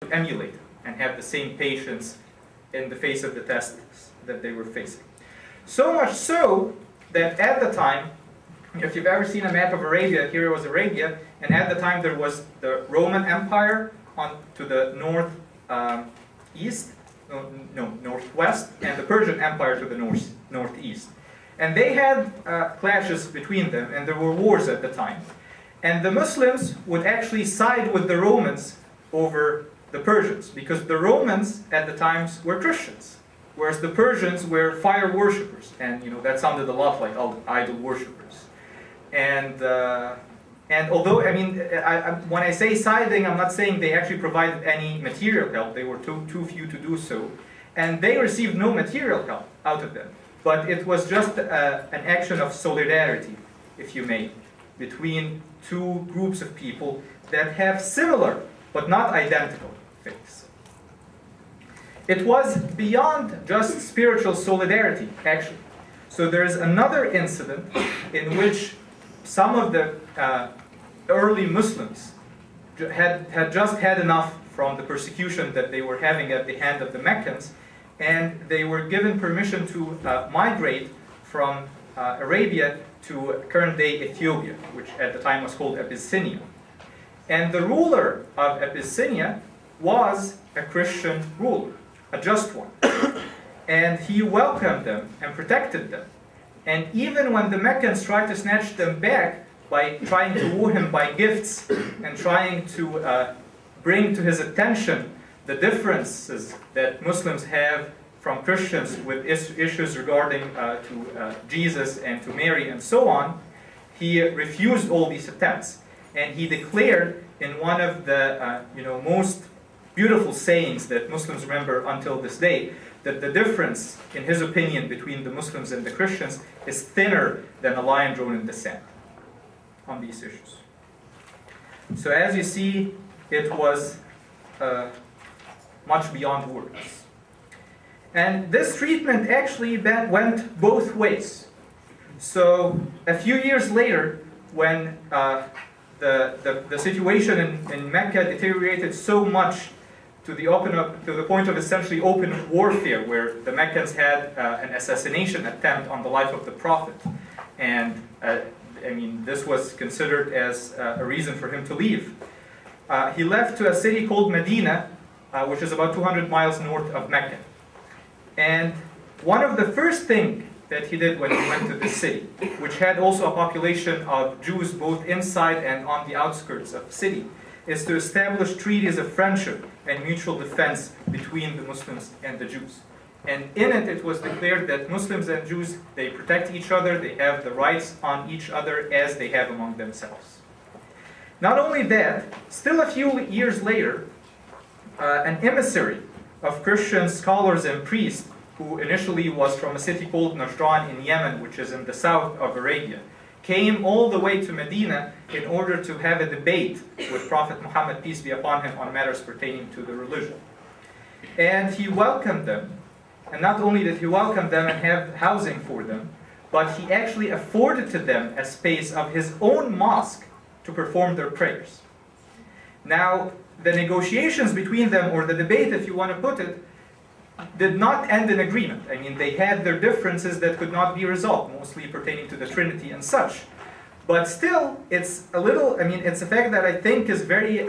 emulate and have the same patience in the face of the tests that they were facing. So much so that at the time, if you've ever seen a map of Arabia, here was Arabia, and at the time there was the Roman Empire to the northwest, and the Persian Empire to the northeast. And they had clashes between them, and there were wars at the time. And the Muslims would actually side with the Romans over the Persians, because the Romans at the times were Christians, whereas the Persians were fire worshippers, and that sounded a lot like idol worshippers. And although, when I say siding, I'm not saying they actually provided any material help. They were too few to do so, and they received no material help out of them. But it was just an action of solidarity, if you may, between two groups of people that have similar but not identical faiths. It was beyond just spiritual solidarity, actually. So there's another incident in which some of the early Muslims had just had enough from the persecution that they were having at the hand of the Meccans, and they were given permission to migrate from Arabia to current-day Ethiopia, which at the time was called Abyssinia. And the ruler of Abyssinia was a Christian ruler, a just one. And he welcomed them and protected them. And even when the Meccans tried to snatch them back by trying to woo him by gifts and trying to bring to his attention the differences that Muslims have from Christians with issues regarding to Jesus and to Mary and so on, he refused all these attempts. And he declared in one of the most beautiful sayings that Muslims remember until this day, that the difference, in his opinion, between the Muslims and the Christians is thinner than a line drawn in the sand on these issues. So as you see, it was much beyond words. And this treatment actually went both ways. So a few years later, when the situation in Mecca deteriorated so much to the point of essentially open warfare, where the Meccans had an assassination attempt on the life of the Prophet. And this was considered as a reason for him to leave. He left to a city called Medina, which is about 200 miles north of Mecca. And one of the first things that he did when he went to this city, which had also a population of Jews both inside and on the outskirts of the city, is to establish treaties of friendship and mutual defense between the Muslims and the Jews. And in it, it was declared that Muslims and Jews, they protect each other, they have the rights on each other as they have among themselves. Not only that, still a few years later, an emissary of Christian scholars and priests, who initially was from a city called Najran in Yemen, which is in the south of Arabia, came all the way to Medina in order to have a debate with Prophet Muhammad, peace be upon him, on matters pertaining to the religion. And he welcomed them, and not only did he welcome them and have housing for them, but he actually afforded to them a space of his own mosque to perform their prayers. Now, the negotiations between them, or the debate, if you want to put it, did not end in agreement. They had their differences that could not be resolved, mostly pertaining to the Trinity and such. But still, it's a little, it's a fact that I think is very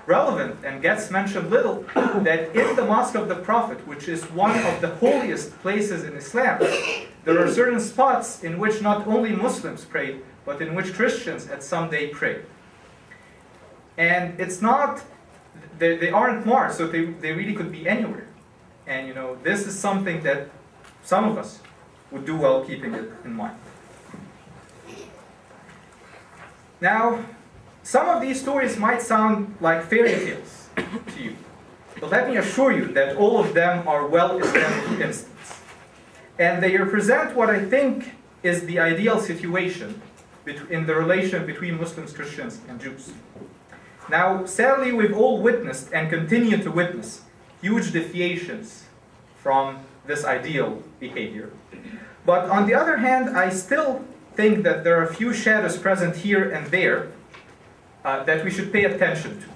relevant and gets mentioned little, that in the Mosque of the Prophet, which is one of the holiest places in Islam, there are certain spots in which not only Muslims prayed, but in which Christians at some day prayed. And it's not, they aren't marked, so they really could be anywhere. And this is something that some of us would do well keeping it in mind. Now, some of these stories might sound like fairy tales to you, but let me assure you that all of them are well-established instances. And they represent what I think is the ideal situation in the relation between Muslims, Christians, and Jews. Now, sadly, we've all witnessed and continue to witness huge deviations from this ideal behavior. But on the other hand, I still think that there are a few shadows present here and there that we should pay attention to.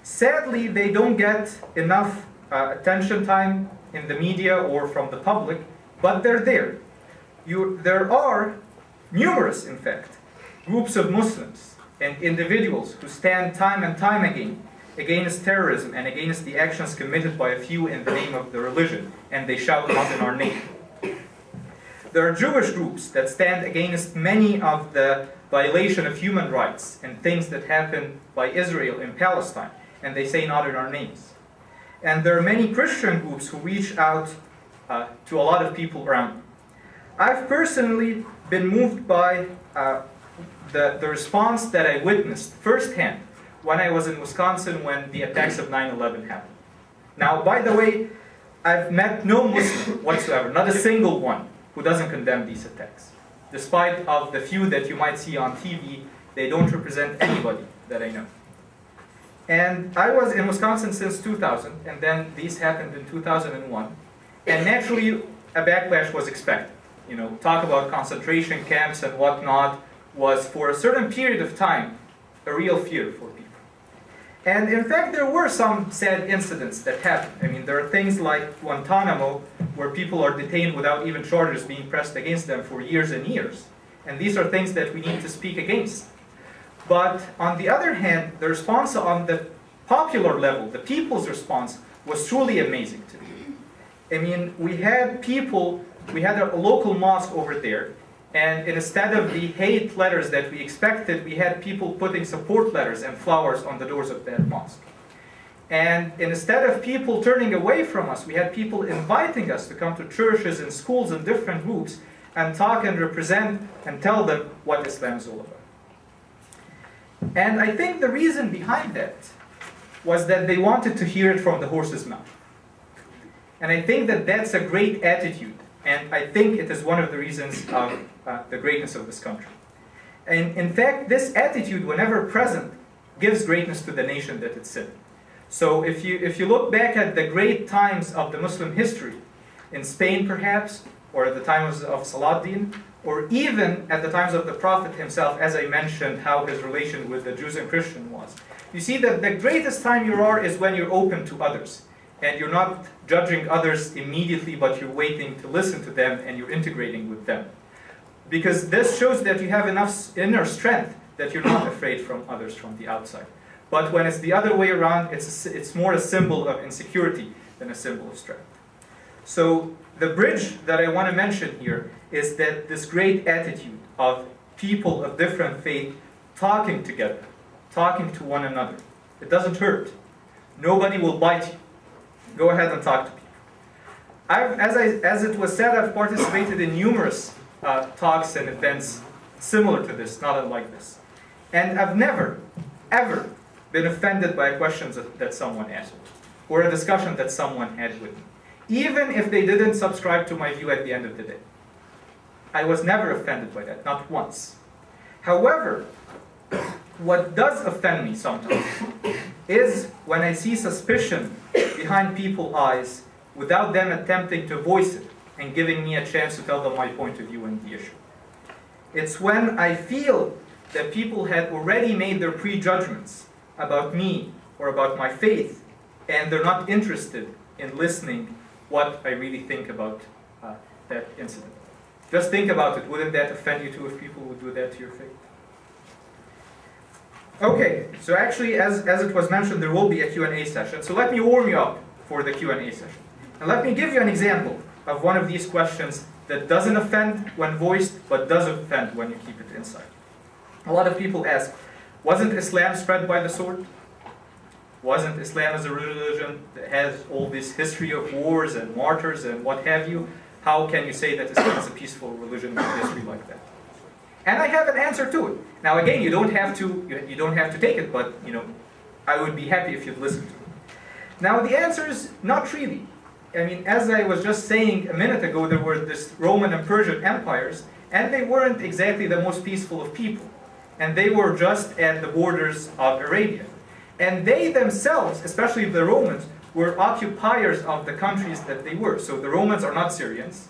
Sadly, they don't get enough attention time in the media or from the public, but they're there. There are numerous, in fact, groups of Muslims and individuals who stand time and time again against terrorism and against the actions committed by a few in the name of the religion, and they shout out in our name. There are Jewish groups that stand against many of the violation of human rights and things that happen by Israel in Palestine, and they say not in our names. And there are many Christian groups who reach out to a lot of people around them. I've personally been moved by the response that I witnessed firsthand when I was in Wisconsin when the attacks of 9/11 happened. Now, by the way, I've met no Muslim whatsoever, not a single one, who doesn't condemn these attacks. Despite of the few that you might see on TV, they don't represent anybody that I know. And I was in Wisconsin since 2000, and then these happened in 2001. And naturally, a backlash was expected. You know, talk about concentration camps and whatnot was, for a certain period of time, a real fear for people. And in fact, there were some sad incidents that happened. I mean, there are things like Guantanamo, where people are detained without even charges being pressed against them for years and years. And these are things that we need to speak against. But on the other hand, the response on the popular level, the people's response, was truly amazing to me. I mean, we had a local mosque over there, and instead of the hate letters that we expected, we had people putting support letters and flowers on the doors of that mosque. And instead of people turning away from us, we had people inviting us to come to churches and schools and different groups and talk and represent and tell them what Islam is all about. And I think the reason behind that was that they wanted to hear it from the horse's mouth. And I think that that's a great attitude, and I think it is one of the reasons of the greatness of this country. And in fact, this attitude, whenever present, gives greatness to the nation that it's in. So if you look back at the great times of the Muslim history, in Spain perhaps, or at the time of Saladin, or even at the times of the Prophet himself, as I mentioned, how his relation with the Jews and Christians was, you see that the greatest time you are is when you're open to others. And you're not judging others immediately, but you're waiting to listen to them and you're integrating with them. Because this shows that you have enough inner strength that you're not afraid from others from the outside. But when it's the other way around, it's more a symbol of insecurity than a symbol of strength. So the bridge that I want to mention here is that this great attitude of people of different faith talking together, talking to one another. It doesn't hurt. Nobody will bite you. Go ahead and talk to people. As it was said, I've participated in numerous talks and events similar to this, not unlike this. And I've never, ever been offended by a question that someone asked, or a discussion that someone had with me, even if they didn't subscribe to my view at the end of the day. I was never offended by that, not once. However, what does offend me sometimes is when I see suspicion behind people's eyes without them attempting to voice it and giving me a chance to tell them my point of view on the issue. It's when I feel that people had already made their prejudgments about me or about my faith, and they're not interested in listening what I really think about that incident. Just think about it. Wouldn't that offend you too if people would do that to your faith? Okay, so actually, as it was mentioned, there will be a Q&A session. So let me warm you up for the Q&A session. And let me give you an example of one of these questions that doesn't offend when voiced, but does offend when you keep it inside. A lot of people ask, wasn't Islam spread by the sword? Wasn't Islam as a religion that has all this history of wars and martyrs and what have you? How can you say that Islam is a peaceful religion with history like that? And I have an answer to it. Now again, you don't have to take it, but I would be happy if you'd listen to it. Now the answer is not really. I mean, as I was just saying a minute ago, there were this Roman and Persian empires, and they weren't exactly the most peaceful of people. And they were just at the borders of Arabia. And they themselves, especially the Romans, were occupiers of the countries that they were. So the Romans are not Syrians,